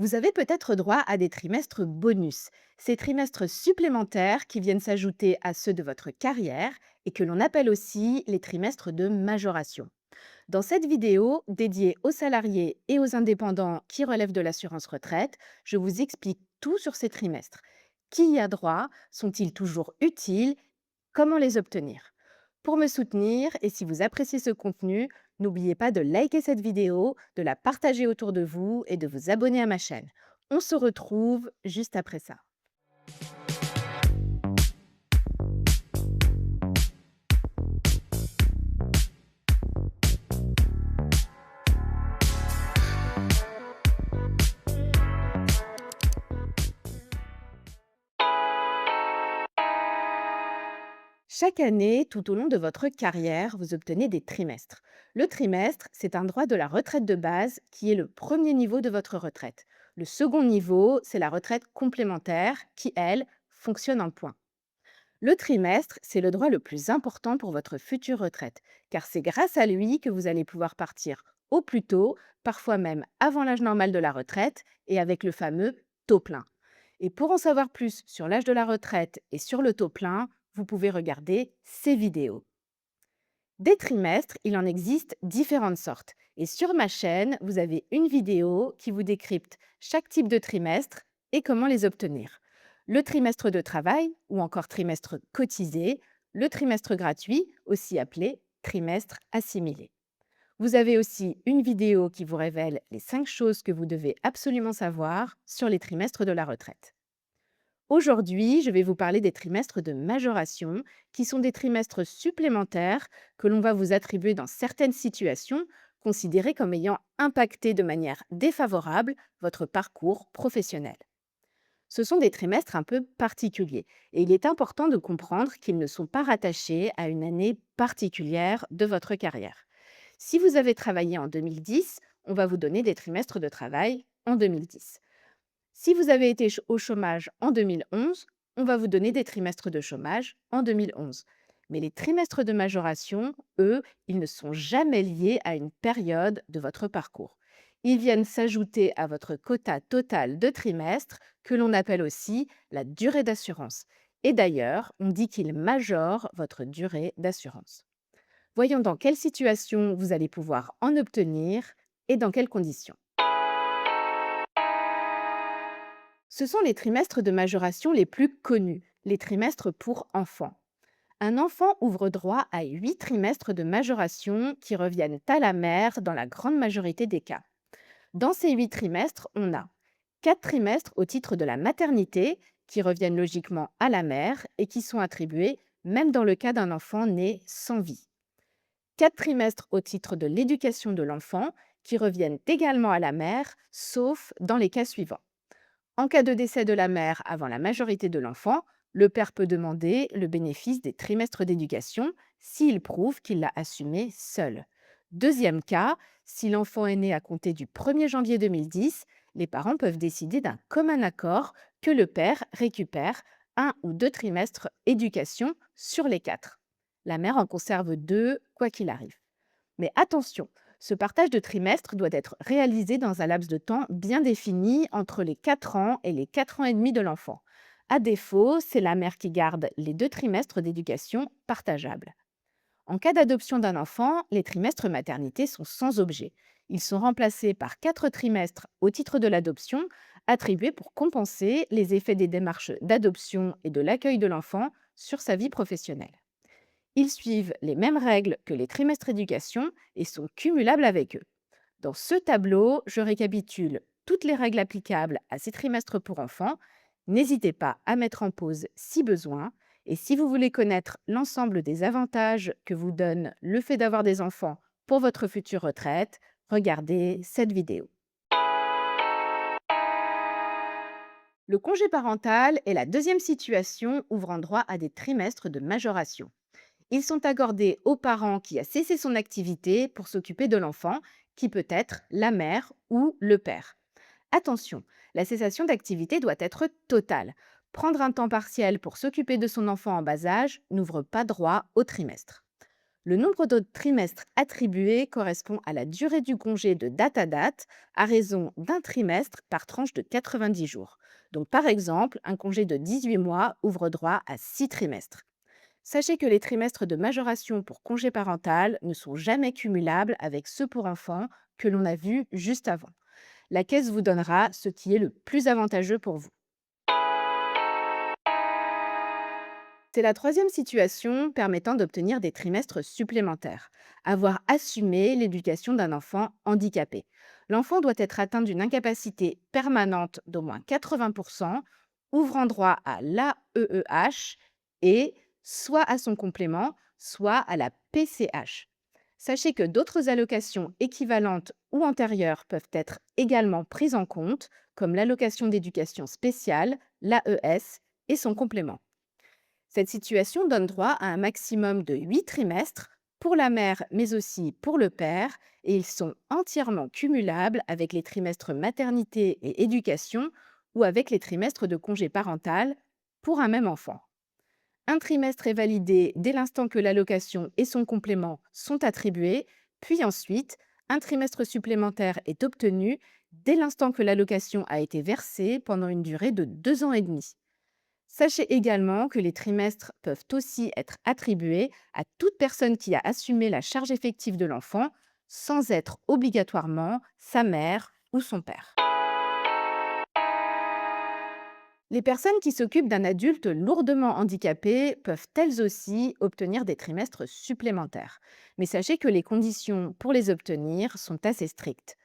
Vous avez peut-être droit à des trimestres bonus, ces trimestres supplémentaires qui viennent s'ajouter à ceux de votre carrière et que l'on appelle aussi les trimestres de majoration. Dans cette vidéo dédiée aux salariés et aux indépendants qui relèvent de l'assurance retraite, je vous explique tout sur ces trimestres. Qui y a droit? Sont-ils toujours utiles? Comment les obtenir? Pour me soutenir et si vous appréciez ce contenu, n'oubliez pas de liker cette vidéo, de la partager autour de vous et de vous abonner à ma chaîne. On se retrouve juste après ça. Chaque année, tout au long de votre carrière, vous obtenez des trimestres. Le trimestre, c'est un droit de la retraite de base qui est le premier niveau de votre retraite. Le second niveau, c'est la retraite complémentaire qui, elle, fonctionne en points. Le trimestre, c'est le droit le plus important pour votre future retraite, car c'est grâce à lui que vous allez pouvoir partir au plus tôt, parfois même avant l'âge normal de la retraite, et avec le fameux taux plein. Et pour en savoir plus sur l'âge de la retraite et sur le taux plein, vous pouvez regarder ces vidéos. Des trimestres, il en existe différentes sortes. Et sur ma chaîne, vous avez une vidéo qui vous décrypte chaque type de trimestre et comment les obtenir. Le trimestre de travail ou encore trimestre cotisé, le trimestre gratuit, aussi appelé trimestre assimilé. Vous avez aussi une vidéo qui vous révèle les 5 choses que vous devez absolument savoir sur les trimestres de la retraite. Aujourd'hui, je vais vous parler des trimestres de majoration, qui sont des trimestres supplémentaires que l'on va vous attribuer dans certaines situations considérées comme ayant impacté de manière défavorable votre parcours professionnel. Ce sont des trimestres un peu particuliers et il est important de comprendre qu'ils ne sont pas rattachés à une année particulière de votre carrière. Si vous avez travaillé en 2010, on va vous donner des trimestres de travail en 2010. Si vous avez été au chômage en 2011, on va vous donner des trimestres de chômage en 2011. Mais les trimestres de majoration, eux, ils ne sont jamais liés à une période de votre parcours. Ils viennent s'ajouter à votre quota total de trimestres, que l'on appelle aussi la durée d'assurance. Et d'ailleurs, on dit qu'ils majorent votre durée d'assurance. Voyons dans quelle situation vous allez pouvoir en obtenir et dans quelles conditions. Ce sont les trimestres de majoration les plus connus, les trimestres pour enfants. Un enfant ouvre droit à 8 trimestres de majoration qui reviennent à la mère dans la grande majorité des cas. Dans ces 8 trimestres, on a 4 trimestres au titre de la maternité qui reviennent logiquement à la mère et qui sont attribués même dans le cas d'un enfant né sans vie. 4 trimestres au titre de l'éducation de l'enfant qui reviennent également à la mère, sauf dans les cas suivants. En cas de décès de la mère avant la majorité de l'enfant, le père peut demander le bénéfice des trimestres d'éducation s'il prouve qu'il l'a assumé seul. Deuxième cas, si l'enfant est né à compter du 1er janvier 2010, les parents peuvent décider d'un commun accord que le père récupère un ou deux trimestres éducation sur les 4. La mère en conserve 2 quoi qu'il arrive. Mais attention, ce partage de trimestres doit être réalisé dans un laps de temps bien défini entre les 4 ans et les 4 ans et demi de l'enfant. À défaut, c'est la mère qui garde les 2 trimestres d'éducation partageables. En cas d'adoption d'un enfant, les trimestres maternité sont sans objet. Ils sont remplacés par 4 trimestres au titre de l'adoption, attribués pour compenser les effets des démarches d'adoption et de l'accueil de l'enfant sur sa vie professionnelle. Ils suivent les mêmes règles que les trimestres éducation et sont cumulables avec eux. Dans ce tableau, je récapitule toutes les règles applicables à ces trimestres pour enfants. N'hésitez pas à mettre en pause si besoin. Et si vous voulez connaître l'ensemble des avantages que vous donne le fait d'avoir des enfants pour votre future retraite, regardez cette vidéo. Le congé parental est la deuxième situation ouvrant droit à des trimestres de majoration. Ils sont accordés au parent qui a cessé son activité pour s'occuper de l'enfant, qui peut être la mère ou le père. Attention, la cessation d'activité doit être totale. Prendre un temps partiel pour s'occuper de son enfant en bas âge n'ouvre pas droit au trimestre. Le nombre de trimestres attribués correspond à la durée du congé de date à date à raison d'un trimestre par tranche de 90 jours. Donc par exemple, un congé de 18 mois ouvre droit à 6 trimestres. Sachez que les trimestres de majoration pour congé parental ne sont jamais cumulables avec ceux pour enfants que l'on a vus juste avant. La caisse vous donnera ce qui est le plus avantageux pour vous. C'est la troisième situation permettant d'obtenir des trimestres supplémentaires. Avoir assumé l'éducation d'un enfant handicapé. L'enfant doit être atteint d'une incapacité permanente d'au moins 80%, ouvrant droit à l'AEEH et soit à son complément, soit à la PCH. Sachez que d'autres allocations équivalentes ou antérieures peuvent être également prises en compte, comme l'allocation d'éducation spéciale, l'AES, et son complément. Cette situation donne droit à un maximum de 8 trimestres pour la mère, mais aussi pour le père, et ils sont entièrement cumulables avec les trimestres maternité et éducation ou avec les trimestres de congé parental pour un même enfant. Un trimestre est validé dès l'instant que l'allocation et son complément sont attribués, puis ensuite, un trimestre supplémentaire est obtenu dès l'instant que l'allocation a été versée pendant une durée de 2 ans et demi. Sachez également que les trimestres peuvent aussi être attribués à toute personne qui a assumé la charge effective de l'enfant sans être obligatoirement sa mère ou son père. Les personnes qui s'occupent d'un adulte lourdement handicapé peuvent elles aussi obtenir des trimestres supplémentaires. Mais sachez que les conditions pour les obtenir sont assez strictes.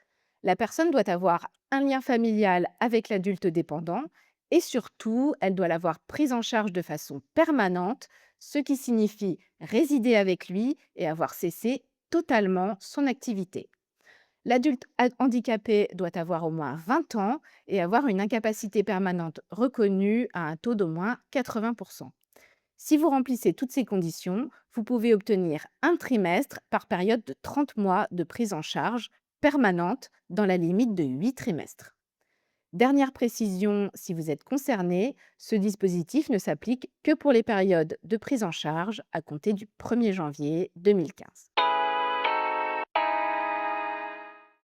La personne doit avoir un lien familial avec l'adulte dépendant et surtout, elle doit l'avoir prise en charge de façon permanente, ce qui signifie résider avec lui et avoir cessé totalement son activité. Handicapé doit avoir au moins 20 ans et avoir une incapacité permanente reconnue à un taux d'au moins 80%. Si vous remplissez toutes ces conditions, vous pouvez obtenir un trimestre par période de 30 mois de prise en charge permanente dans la limite de 8 trimestres. Dernière précision, si vous êtes concerné, ce dispositif ne s'applique que pour les périodes de prise en charge à compter du 1er janvier 2015.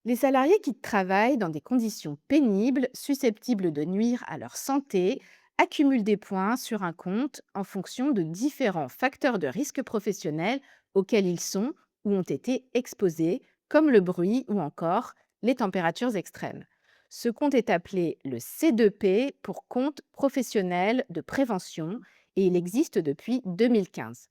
Les salariés qui travaillent dans des conditions pénibles susceptibles de nuire à leur santé accumulent des points sur un compte en fonction de différents facteurs de risque professionnel auxquels ils sont ou ont été exposés, comme le bruit ou encore les températures extrêmes. Ce compte est appelé le C2P pour compte professionnel de prévention et il existe depuis 2015.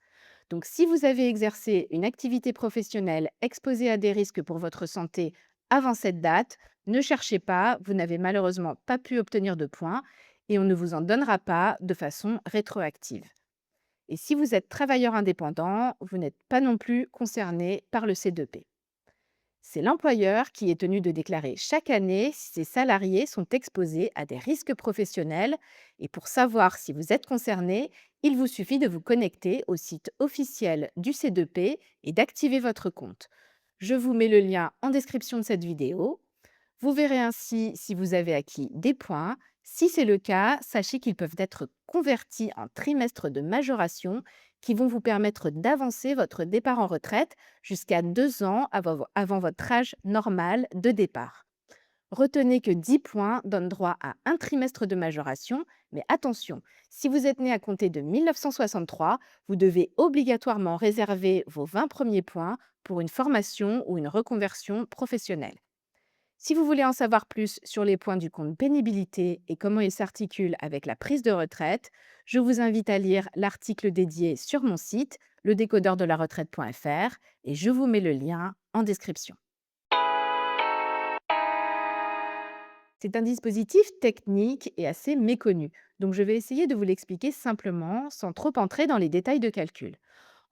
Donc, si vous avez exercé une activité professionnelle exposée à des risques pour votre santé avant cette date, ne cherchez pas, vous n'avez malheureusement pas pu obtenir de points et on ne vous en donnera pas de façon rétroactive. Et si vous êtes travailleur indépendant, vous n'êtes pas non plus concerné par le C2P. C'est l'employeur qui est tenu de déclarer chaque année si ses salariés sont exposés à des risques professionnels et pour savoir si vous êtes concerné, il vous suffit de vous connecter au site officiel du C2P et d'activer votre compte. Je vous mets le lien en description de cette vidéo. Vous verrez ainsi si vous avez acquis des points. Si c'est le cas, sachez qu'ils peuvent être convertis en trimestres de majoration qui vont vous permettre d'avancer votre départ en retraite jusqu'à 2 ans avant votre âge normal de départ. Retenez que 10 points donnent droit à un trimestre de majoration, mais attention, si vous êtes né à compter de 1963, vous devez obligatoirement réserver vos 20 premiers points pour une formation ou une reconversion professionnelle. Si vous voulez en savoir plus sur les points du compte pénibilité et comment ils s'articulent avec la prise de retraite, je vous invite à lire l'article dédié sur mon site, ledécodeurdelaretraite.fr, et je vous mets le lien en description. C'est un dispositif technique et assez méconnu, donc je vais essayer de vous l'expliquer simplement sans trop entrer dans les détails de calcul.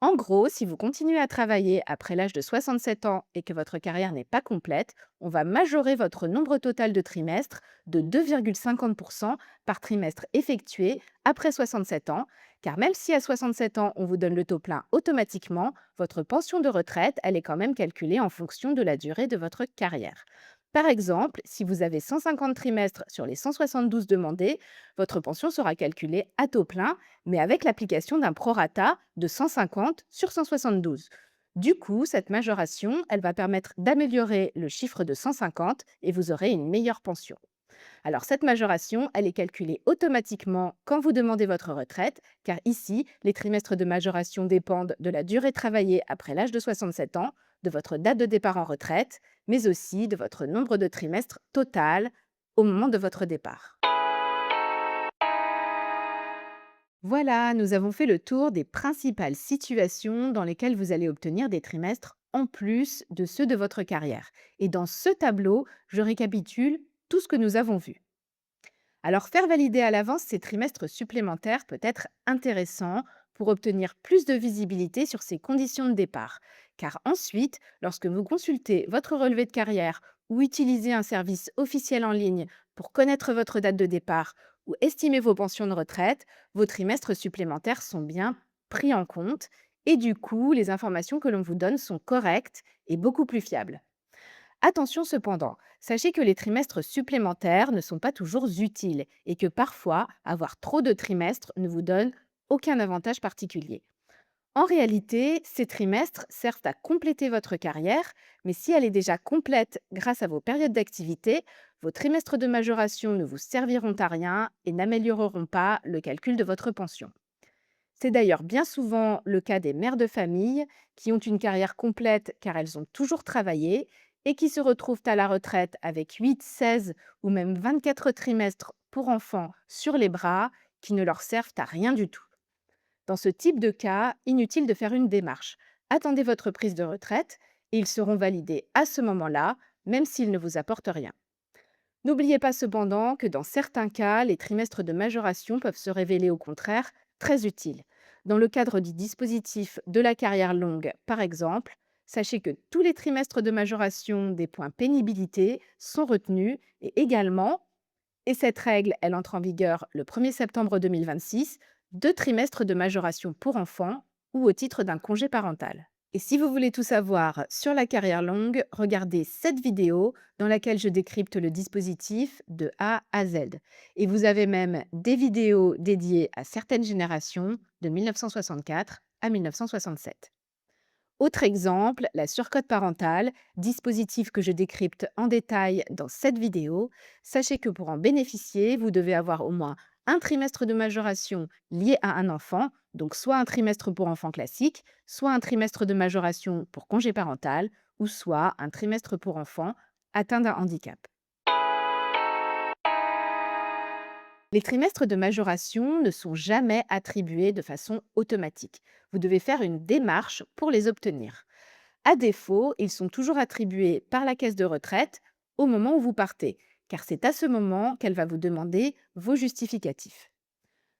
En gros, si vous continuez à travailler après l'âge de 67 ans et que votre carrière n'est pas complète, on va majorer votre nombre total de trimestres de 2,50% par trimestre effectué après 67 ans, car même si à 67 ans on vous donne le taux plein automatiquement, votre pension de retraite, elle est quand même calculée en fonction de la durée de votre carrière. Par exemple, si vous avez 150 trimestres sur les 172 demandés, votre pension sera calculée à taux plein mais avec l'application d'un prorata de 150 sur 172. Du coup, cette majoration, elle va permettre d'améliorer le chiffre de 150 et vous aurez une meilleure pension. Alors cette majoration, elle est calculée automatiquement quand vous demandez votre retraite, car ici, les trimestres de majoration dépendent de la durée travaillée après l'âge de 67 ans, de votre date de départ en retraite, mais aussi de votre nombre de trimestres total au moment de votre départ. Voilà, nous avons fait le tour des principales situations dans lesquelles vous allez obtenir des trimestres en plus de ceux de votre carrière. Et dans ce tableau, je récapitule tout ce que nous avons vu. Alors, faire valider à l'avance ces trimestres supplémentaires peut être intéressant pour obtenir plus de visibilité sur ces conditions de départ. Car ensuite, lorsque vous consultez votre relevé de carrière ou utilisez un service officiel en ligne pour connaître votre date de départ ou estimer vos pensions de retraite, vos trimestres supplémentaires sont bien pris en compte et du coup, les informations que l'on vous donne sont correctes et beaucoup plus fiables. Attention cependant, sachez que les trimestres supplémentaires ne sont pas toujours utiles et que parfois, avoir trop de trimestres ne vous donne aucun avantage particulier. En réalité, ces trimestres servent à compléter votre carrière, mais si elle est déjà complète grâce à vos périodes d'activité, vos trimestres de majoration ne vous serviront à rien et n'amélioreront pas le calcul de votre pension. C'est d'ailleurs bien souvent le cas des mères de famille qui ont une carrière complète car elles ont toujours travaillé et qui se retrouvent à la retraite avec 8, 16 ou même 24 trimestres pour enfants sur les bras qui ne leur servent à rien du tout. Dans ce type de cas, inutile de faire une démarche. Attendez votre prise de retraite et ils seront validés à ce moment-là, même s'ils ne vous apportent rien. N'oubliez pas cependant que dans certains cas, les trimestres de majoration peuvent se révéler au contraire très utiles. Dans le cadre du dispositif de la carrière longue, par exemple, sachez que tous les trimestres de majoration des points pénibilité sont retenus et également, et cette règle, elle entre en vigueur le 1er septembre 2026, deux trimestres de majoration pour enfants ou au titre d'un congé parental. Et si vous voulez tout savoir sur la carrière longue, regardez cette vidéo dans laquelle je décrypte le dispositif de A à Z. Et vous avez même des vidéos dédiées à certaines générations de 1964 à 1967. Autre exemple, la surcote parentale, dispositif que je décrypte en détail dans cette vidéo. Sachez que pour en bénéficier, vous devez avoir au moins un trimestre de majoration lié à un enfant, donc soit un trimestre pour enfant classique, soit un trimestre de majoration pour congé parental, ou soit un trimestre pour enfant atteint d'un handicap. Les trimestres de majoration ne sont jamais attribués de façon automatique. Vous devez faire une démarche pour les obtenir. À défaut, ils sont toujours attribués par la caisse de retraite au moment où vous partez, car c'est à ce moment qu'elle va vous demander vos justificatifs.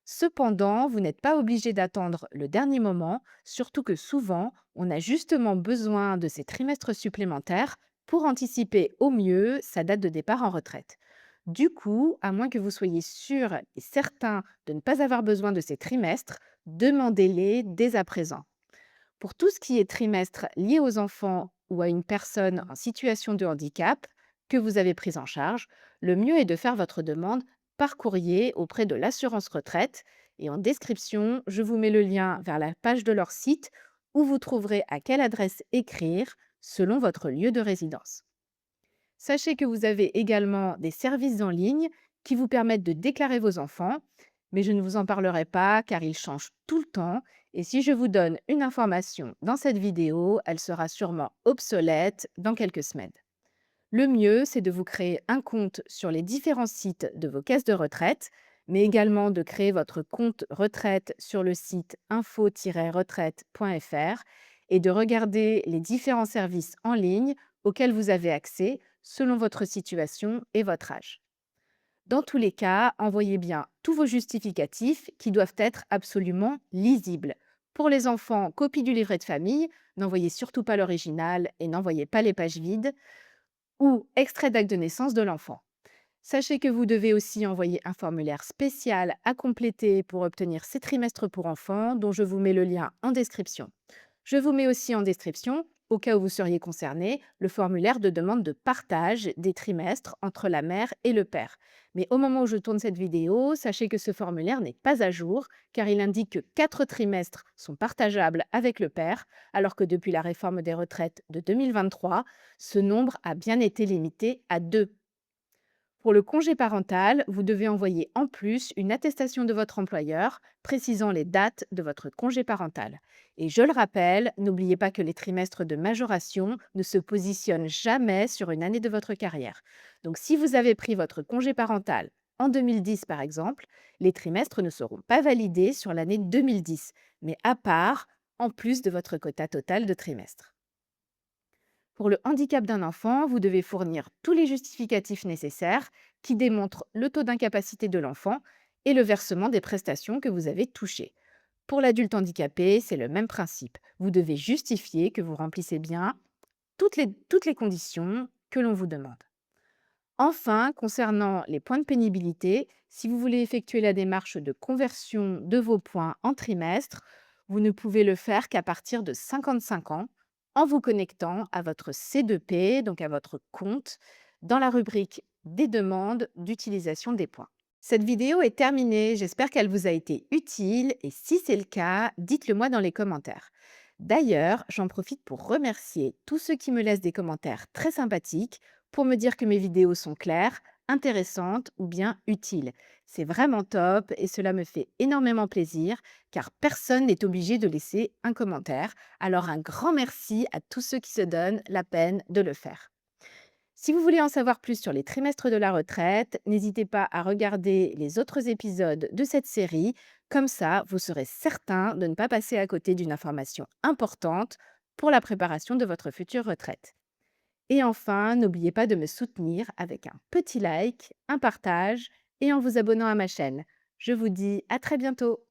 Cependant, vous n'êtes pas obligé d'attendre le dernier moment, surtout que souvent, on a justement besoin de ces trimestres supplémentaires pour anticiper au mieux sa date de départ en retraite. Du coup, à moins que vous soyez sûr et certain de ne pas avoir besoin de ces trimestres, demandez-les dès à présent. Pour tout ce qui est trimestre lié aux enfants ou à une personne en situation de handicap que vous avez prise en charge, le mieux est de faire votre demande par courrier auprès de l'assurance retraite. Et en description, je vous mets le lien vers la page de leur site où vous trouverez à quelle adresse écrire selon votre lieu de résidence. Sachez que vous avez également des services en ligne qui vous permettent de déclarer vos enfants, mais je ne vous en parlerai pas car ils changent tout le temps et si je vous donne une information dans cette vidéo, elle sera sûrement obsolète dans quelques semaines. Le mieux, c'est de vous créer un compte sur les différents sites de vos caisses de retraite, mais également de créer votre compte retraite sur le site info-retraite.fr et de regarder les différents services en ligne auxquels vous avez accès selon votre situation et votre âge. Dans tous les cas, envoyez bien tous vos justificatifs qui doivent être absolument lisibles. Pour les enfants, copie du livret de famille, n'envoyez surtout pas l'original et n'envoyez pas les pages vides, ou extrait d'acte de naissance de l'enfant. Sachez que vous devez aussi envoyer un formulaire spécial à compléter pour obtenir ces trimestres pour enfants, dont je vous mets le lien en description. Je vous mets aussi en description au cas où vous seriez concerné, le formulaire de demande de partage des trimestres entre la mère et le père. Mais au moment où je tourne cette vidéo, sachez que ce formulaire n'est pas à jour car il indique que 4 trimestres sont partageables avec le père, alors que depuis la réforme des retraites de 2023, ce nombre a bien été limité à 2. Pour le congé parental, vous devez envoyer en plus une attestation de votre employeur précisant les dates de votre congé parental. Et je le rappelle, n'oubliez pas que les trimestres de majoration ne se positionnent jamais sur une année de votre carrière. Donc si vous avez pris votre congé parental en 2010 par exemple, les trimestres ne seront pas validés sur l'année 2010, mais à part, en plus de votre quota total de trimestres. Pour le handicap d'un enfant, vous devez fournir tous les justificatifs nécessaires qui démontrent le taux d'incapacité de l'enfant et le versement des prestations que vous avez touchées. Pour l'adulte handicapé, c'est le même principe. Vous devez justifier que vous remplissez bien toutes les conditions que l'on vous demande. Enfin, concernant les points de pénibilité, si vous voulez effectuer la démarche de conversion de vos points en trimestre, vous ne pouvez le faire qu'à partir de 55 ans en vous connectant à votre C2P, donc à votre compte, dans la rubrique des demandes d'utilisation des points. Cette vidéo est terminée, j'espère qu'elle vous a été utile et si c'est le cas, dites-le moi dans les commentaires. D'ailleurs, j'en profite pour remercier tous ceux qui me laissent des commentaires très sympathiques pour me dire que mes vidéos sont claires, intéressantes ou bien utiles. C'est vraiment top et cela me fait énormément plaisir car personne n'est obligé de laisser un commentaire. Alors un grand merci à tous ceux qui se donnent la peine de le faire. Si vous voulez en savoir plus sur les trimestres de la retraite, n'hésitez pas à regarder les autres épisodes de cette série. Comme ça, vous serez certain de ne pas passer à côté d'une information importante pour la préparation de votre future retraite. Et enfin, n'oubliez pas de me soutenir avec un petit like, un partage et en vous abonnant à ma chaîne. Je vous dis à très bientôt.